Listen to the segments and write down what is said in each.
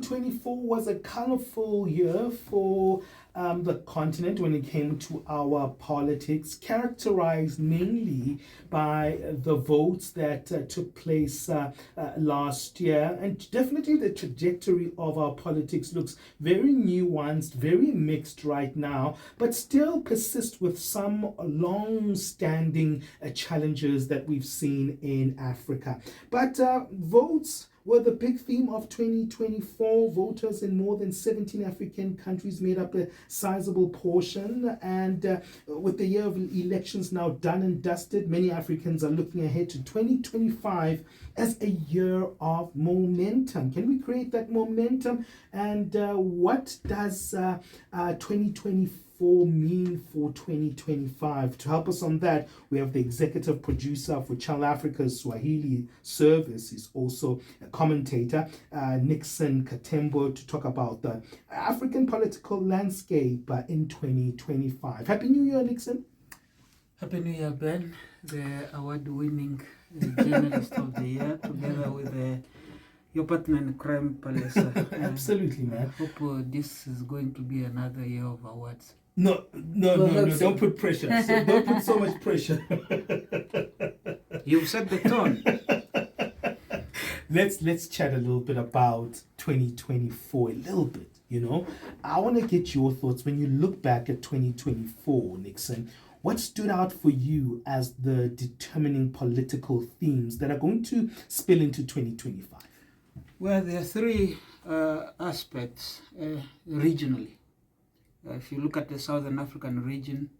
2024 was a colorful year for the continent when it came to our politics, characterized mainly by the votes that took place last year. And definitely the trajectory of our politics looks very nuanced, very mixed right now, but still persist with some long-standing challenges that we've seen in Africa. But votes were the big theme of 2024. Voters in more than 17 African countries made up a sizable portion. And with the year of elections now done and dusted, many Africans are looking ahead to 2025 as a year of momentum. Can we create that momentum? And what does 2024 mean for 2025? To help us on that, we have the executive producer for Channel Africa's Swahili service. He's also a commentator, Nixon Katembo, to talk about the African political landscape in 2025. Happy New Year, Nixon. Happy New Year, Ben, the award-winning journalist of the year, together with your partner in crime, Palesa. Absolutely, man. I hope this is going to be another year of awards. No, don't put pressure. Don't put so much pressure. You've set the tone. Let's chat a little bit about 2024, a little bit, you know. I want to get your thoughts when you look back at 2024, Nixon. What stood out for you as the determining political themes that are going to spill into 2025? Well, there are three aspects regionally. If you look at the Southern African region,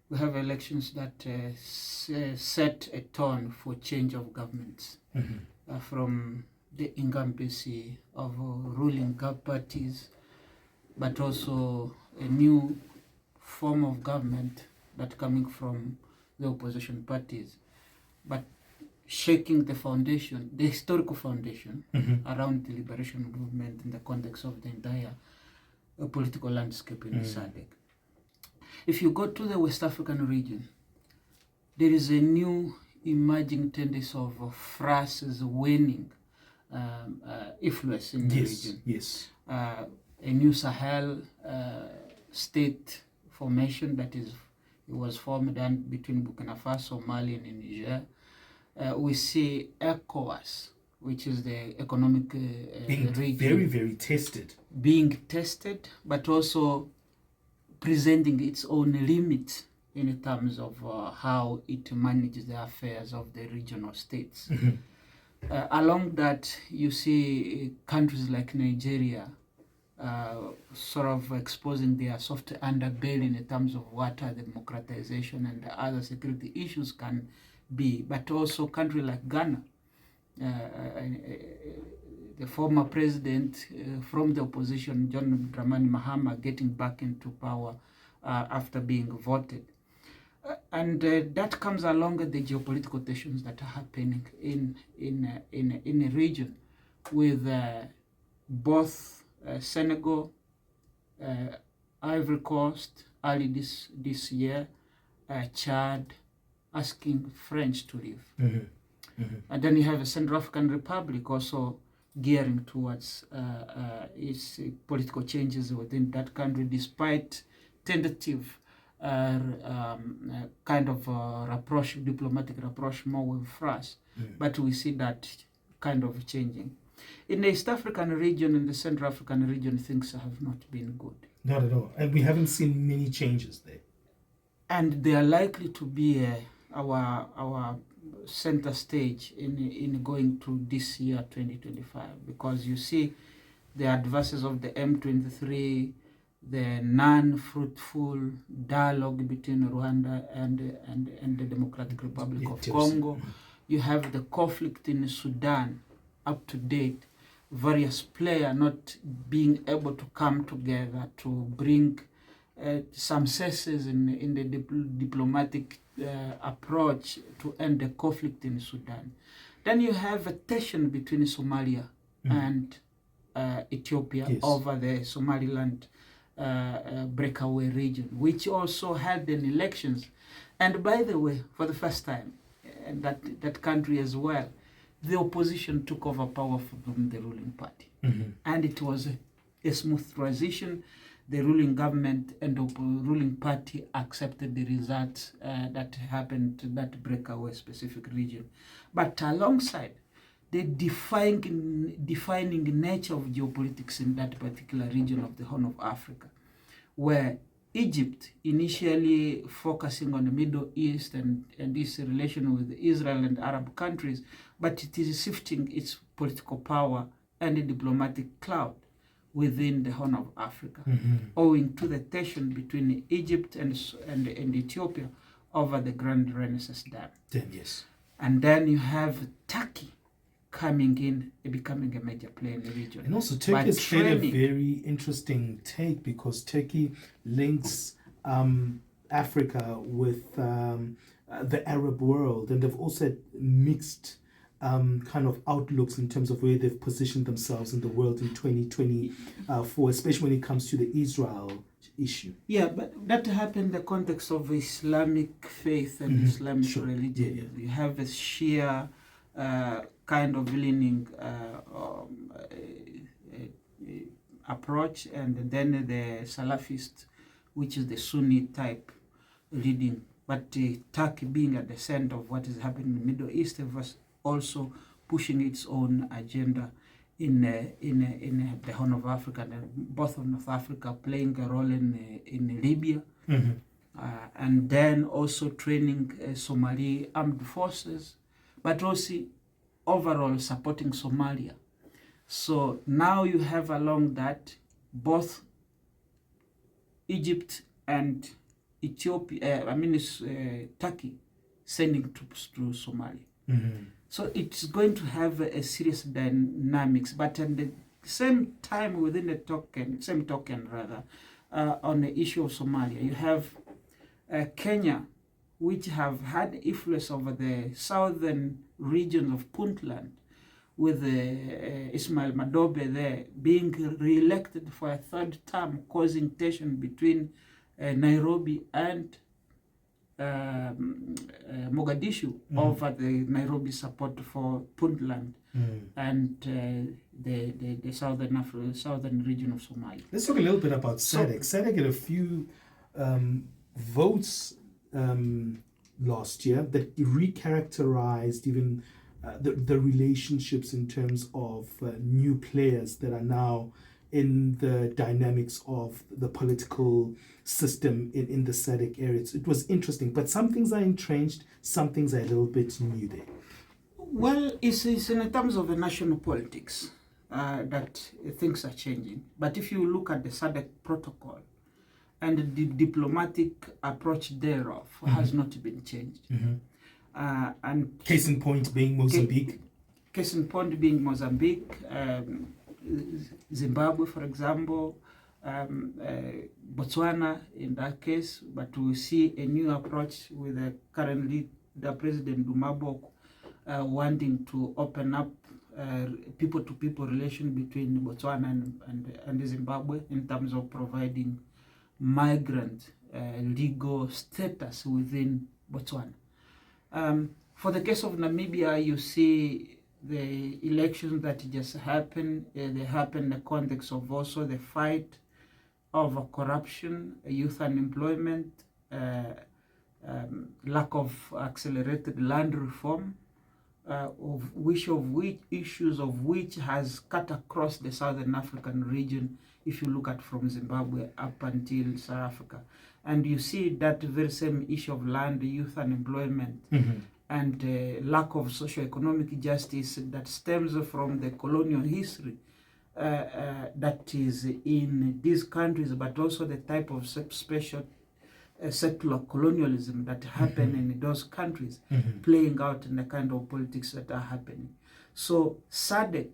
we have elections that set a tone for change of governments, from the incumbency of ruling parties, but also a new form of government that coming from the opposition parties, but shaking the foundation, the historical foundation around the liberation movement in the context of the entire political landscape in SADC. If you go to the West African region, there is a new emerging tendency of France's waning influence in the region. Yes. A new Sahel state formation that was formed between Burkina Faso, Mali, and Niger. We see ECOWAS, which is the economic being region, very, very tested. Being tested, but also presenting its own limits in terms of how it manages the affairs of the regional states. Along that, you see countries like Nigeria sort of exposing their soft underbelly in terms of what the democratization and the other security issues can be, but also a country like Ghana. The former president from the opposition, John Dramani Mahama, getting back into power after being voted. And that comes along with the geopolitical tensions that are happening in a region with both Senegal, Ivory Coast, early this year, Chad, asking French to leave. And then you have the Central African Republic also gearing towards its political changes within that country, despite tentative kind of diplomatic rapprochement with France. But we see that kind of changing. In the East African region and the Central African region, things have not been good. Not at all. And we haven't seen many changes there. And they are likely to be our center stage in going to this year 2025, because you see the advances of the M23, the non-fruitful dialogue between Rwanda and the Democratic Republic of Congo. You have the conflict in Sudan up to date, various players not being able to come together to bring some cesses in the diplomatic approach to end the conflict in Sudan. Then you have a tension between Somalia and Ethiopia over the Somaliland breakaway region, which also held an elections. And by the way, for the first time, that country as well the opposition took over power from the ruling party. And it was a smooth transition. The ruling government and the ruling party accepted the results that happened to that breakaway specific region. But alongside the defining nature of geopolitics in that particular region of the Horn of Africa, where Egypt, initially focusing on the Middle East and its relation with Israel and Arab countries, but it is shifting its political power and the diplomatic clout within the Horn of Africa, owing to the tension between Egypt and Ethiopia over the Grand Renaissance Dam. Yes. And then you have Turkey coming in, becoming a major player in the region. And also Turkey has played a very interesting take, because Turkey links Africa with the Arab world, and they've also had mixed kind of outlooks in terms of where they've positioned themselves in the world in 2024, especially when it comes to the Israel issue. Yeah, but that happened in the context of Islamic faith and Islamic religion. You have a Shia kind of leaning approach, and then the Salafist, which is the Sunni type leading. But Turkey being at the center of what is happening in the Middle East, was also pushing its own agenda in the Horn of Africa, and both of North Africa playing a role in Libya, and then also training Somali armed forces, but also overall supporting Somalia. So now you have along that both Egypt and Ethiopia, Turkey sending troops to Somalia. So it's going to have a serious dynamics, but at the same time, within the same token, on the issue of Somalia, you have Kenya, which have had influence over the southern region of Puntland, with Ismail Madobe there being re-elected for a third term, causing tension between Nairobi and Mogadishu over the Nairobi support for Puntland and the southern region of Somalia. Let's talk a little bit about SADC. SADC had a few votes last year that recharacterized even the relationships in terms of new players that are now in the dynamics of the political system in the SADC area. It was interesting, but some things are entrenched, some things are a little bit new there. Well, it's in terms of the national politics that things are changing. But if you look at the SADC protocol and the diplomatic approach thereof has not been changed. And case in point being Mozambique. Case in point being Mozambique, Zimbabwe, for example, Botswana in that case, but we see a new approach with the current leader, President Dumabok, wanting to open up people-to-people relation between Botswana and Zimbabwe in terms of providing migrant legal status within Botswana. For the case of Namibia, you see the elections that just happened. They happened in the context of also the fight over corruption, youth unemployment, lack of accelerated land reform, issues of which has cut across the Southern African region, if you look at from Zimbabwe up until South Africa. And you see that very same issue of land, youth unemployment, and lack of socio-economic justice that stems from the colonial history that is in these countries, but also the type of special secular colonialism that happened in those countries, playing out in the kind of politics that are happening. So SADC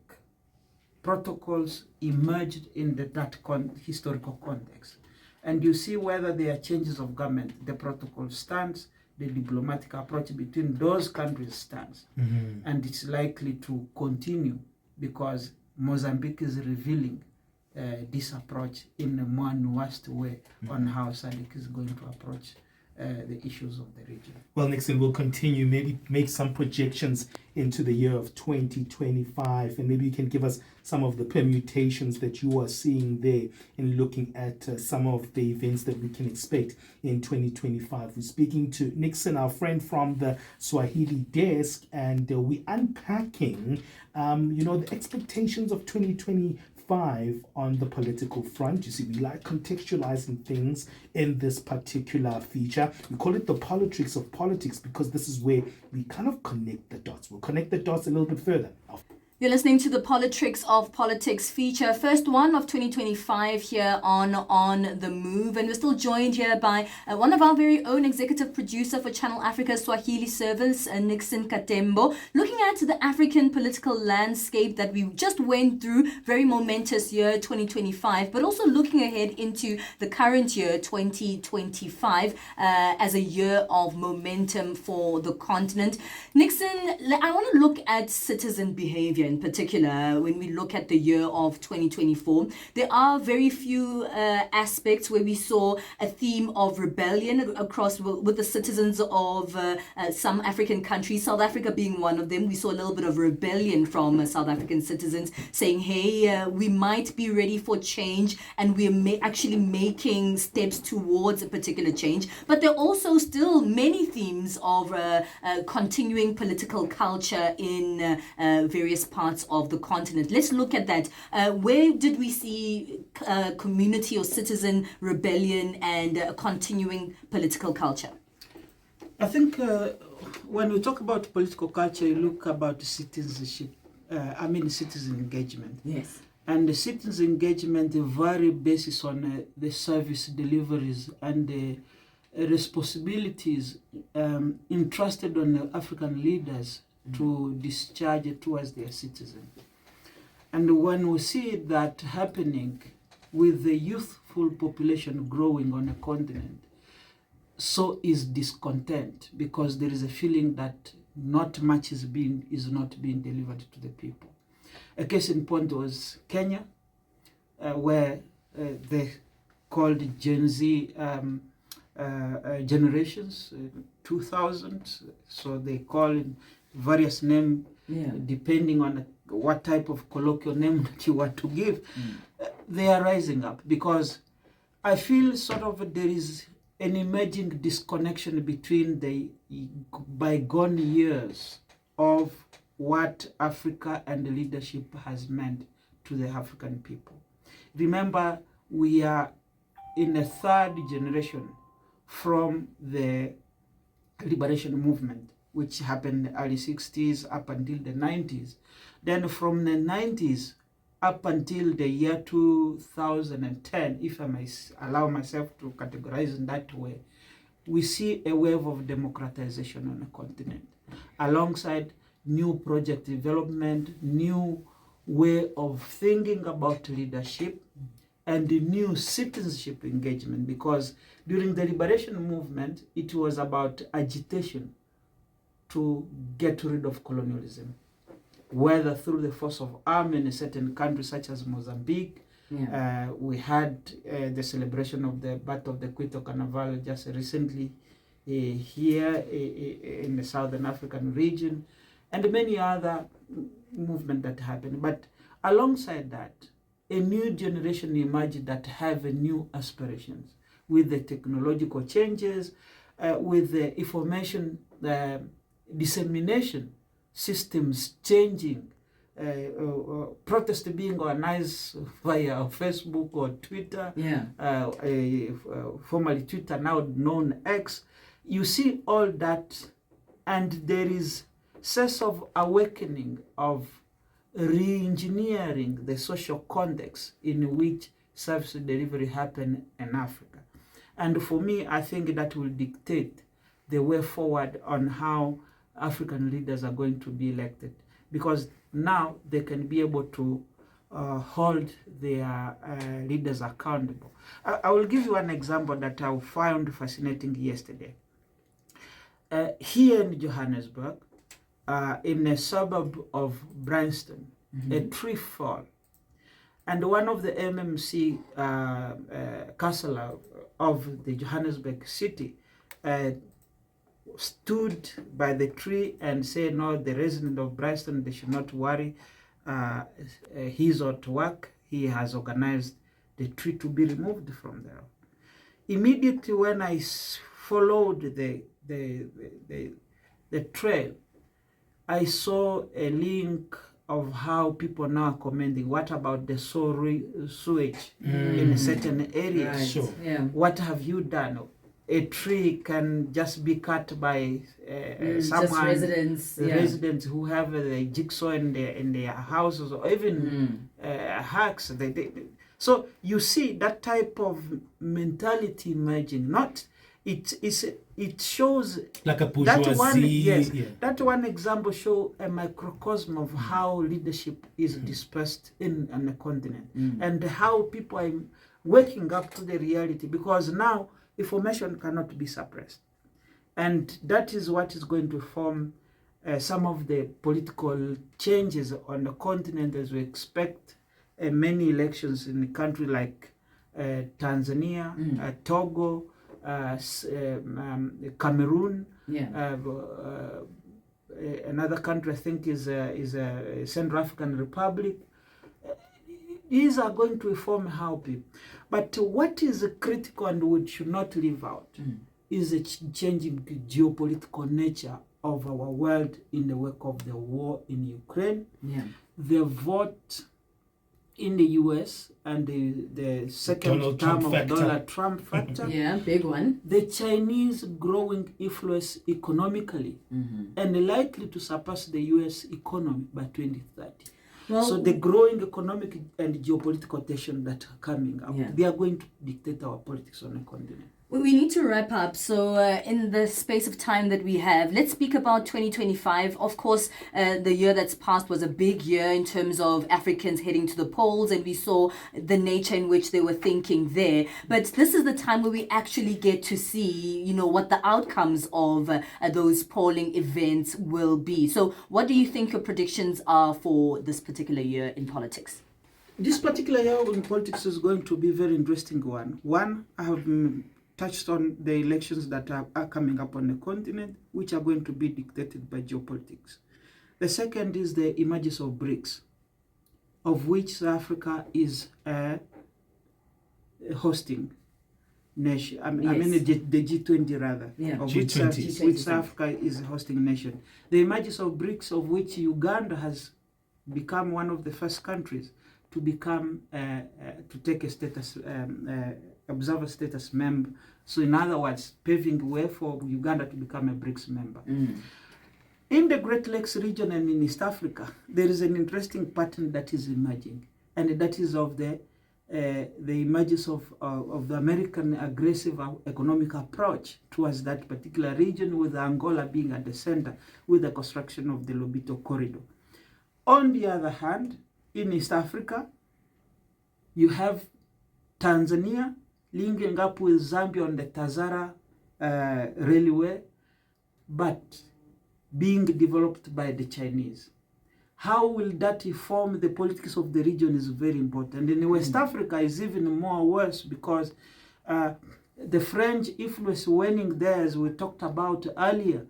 protocols emerged in that historical context. And you see whether there are changes of government, the protocol stands, the diplomatic approach between those countries stands. And it's likely to continue because Mozambique is revealing this approach in a more nuanced way on how SADC is going to approach the issues of the region. Well, Nixon, will continue, maybe make some projections into the year of 2025, and maybe you can give us some of the permutations that you are seeing there in looking at some of the events that we can expect in 2025. We're speaking to Nixon, our friend from the Swahili desk, and we're unpacking, the expectations of 2025 on the political front. You see, we like contextualizing things in this particular feature. We call it the politics of politics because this is where we kind of connect the dots. We'll connect the dots a little bit further. You're listening to the Politics of Politics feature, first one of 2025 here on The Move. And we're still joined here by one of our very own executive producer for Channel Africa's Swahili service, Nixon Katembo, looking at the African political landscape that we just went through, very momentous year 2025, but also looking ahead into the current year 2025 as a year of momentum for the continent. Nixon, I want to look at citizen behavior in particular. When we look at the year of 2024, there are very few aspects where we saw a theme of rebellion across with the citizens of some African countries, South Africa being one of them. We saw a little bit of rebellion from South African citizens saying, hey, we might be ready for change, and we're actually making steps towards a particular change. But there are also still many themes of continuing political culture in various parts of the continent. Let's look at that. Where did we see community or citizen rebellion and continuing political culture? I think when we talk about political culture, you look about citizenship, citizen engagement. Yes. And the citizen engagement vary basis on the service deliveries and the responsibilities entrusted on the African leaders to discharge towards their citizens. And when we see that happening with the youthful population growing on a continent, so is discontent, because there is a feeling that not much is not being delivered to the people. A case in point was Kenya, where they called Gen Z generations, 2000. So they call various names depending on what type of colloquial name that you want to give. They are rising up because I feel sort of there is an emerging disconnection between the bygone years of what Africa and the leadership has meant to the African people. Remember, we are in a third generation from the liberation movement, which happened in the early 60s up until the 90s. Then from the 90s up until the year 2010, if I may allow myself to categorize in that way, we see a wave of democratization on the continent, alongside new project development, new way of thinking about leadership, and the new citizenship engagement, because during the liberation movement, it was about agitation to get rid of colonialism, whether through the force of arm in a certain country such as Mozambique. We had the celebration of the birth of the Quito Carnival just recently here in the Southern African region, and many other movements that happened. But alongside that, a new generation emerged that have new aspirations with the technological changes, with the information dissemination systems changing, protests being organized via Facebook or Twitter, formerly Twitter, now known X. You see all that, and there is sense of awakening of re-engineering the social context in which service delivery happen in Africa. And for me, I think that will dictate the way forward on how African leaders are going to be elected, because now they can be able to hold their leaders accountable. I will give you an example that I found fascinating yesterday. Here in Johannesburg, in a suburb of Bryanston, a tree fell, and one of the MMC councillor of the Johannesburg city stood by the tree and said, no, the resident of Bryanston, they should not worry. He's at work. He has organized the tree to be removed from there. Immediately when I followed the trail, I saw a link of how people now are commenting. What about the sewage in certain areas? Right. Sure. Yeah. What have you done? A tree can just be cut by Just someone, residents. Yeah. residents who have the jigsaw in their houses, or even hacks. So you see that type of mentality emerging. It shows Like a that one. bourgeoisie. Yes, Yeah. that one example show a microcosm of how leadership is dispersed on the continent, and how people are waking up to the reality, because now information cannot be suppressed, and that is what is going to form some of the political changes on the continent, as we expect many elections in a country like Tanzania, Togo, Cameroon. Yeah. Another country I think is Central African Republic. These are going to inform how people. But what is critical and we should not leave out is the changing geopolitical nature of our world in the wake of the war in Ukraine, Yeah. the vote in the US, and the second Donald term Trump of factor. Donald Trump factor, Yeah. Big one. the Chinese growing influence economically and likely to surpass the US economy by 2030. Well, So the growing economic and geopolitical tension that are coming up, Yeah. they are going to dictate our politics on the continent. We need to wrap up. So in the space of time that we have, let's speak about 2025. Of course, the year that's passed was a big year in terms of Africans heading to the polls, and we saw the nature in which they were thinking there. But this is the time where we actually get to see, what the outcomes of those polling events will be. So what do you think your predictions are for this particular year in politics? This particular year in politics is going to be a very interesting one. One, I have touched on the elections that are coming up on the continent, which are going to be dictated by geopolitics. The second is the emergence of BRICS, of which South Africa is a hosting nation. I mean the G20 rather, Yeah. of G20. which South Africa is a hosting nation. The emergence of BRICS, of which Uganda has become one of the first countries to become to take a status observer status member. So in other words, paving the way for Uganda to become a BRICS member. In the Great Lakes region and in East Africa, there is an interesting pattern that is emerging, and that is of the emergence of the American aggressive economic approach towards that particular region, with Angola being at the center with the construction of the Lobito corridor. On the other hand, in East Africa, you have Tanzania linking up with Zambia on the Tazara railway, but being developed by the Chinese. How will that inform the politics of the region is very important. And in West Africa is even more worse, because the French influence waning there, as we talked about earlier,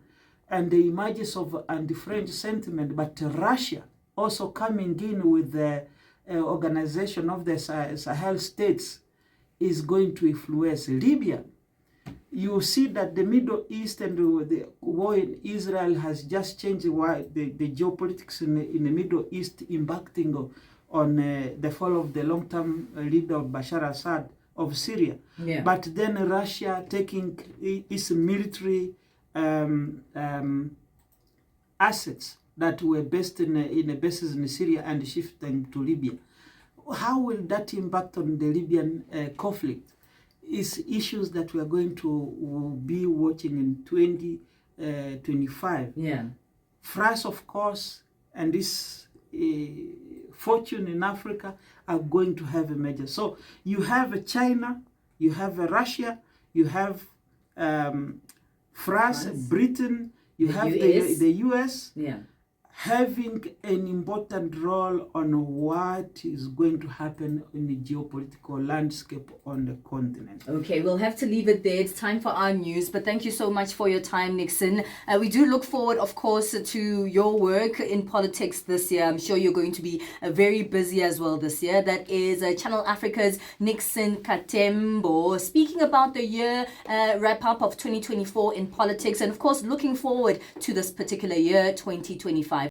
and the emergence of anti-French sentiment, but Russia also coming in with the organization of the Sahel states is going to influence Libya. You see that the Middle East and the war in Israel has just changed the geopolitics in the Middle East, impacting on the fall of the long-term leader of Bashar Assad of Syria. Yeah. But then Russia taking its military assets that were based in a bases in Syria and shifting to Libya. How will that impact on the Libyan conflict? Is issues that we are going to be watching in 2025. Yeah. France, of course, and this fortune in Africa are going to have a major. So you have China, you have Russia, you have France, Britain, you have US. the US. Yeah. having an important role on what is going to happen in the geopolitical landscape on the continent. Okay, we'll have to leave it there. It's time for our news, but thank you so much for your time, Nixon. We do look forward, of course, to your work in politics this year. I'm sure you're going to be very busy as well this year. That is Channel Africa's Nixon Katembo speaking about the year wrap-up of 2024 in politics and, of course, looking forward to this particular year, 2025.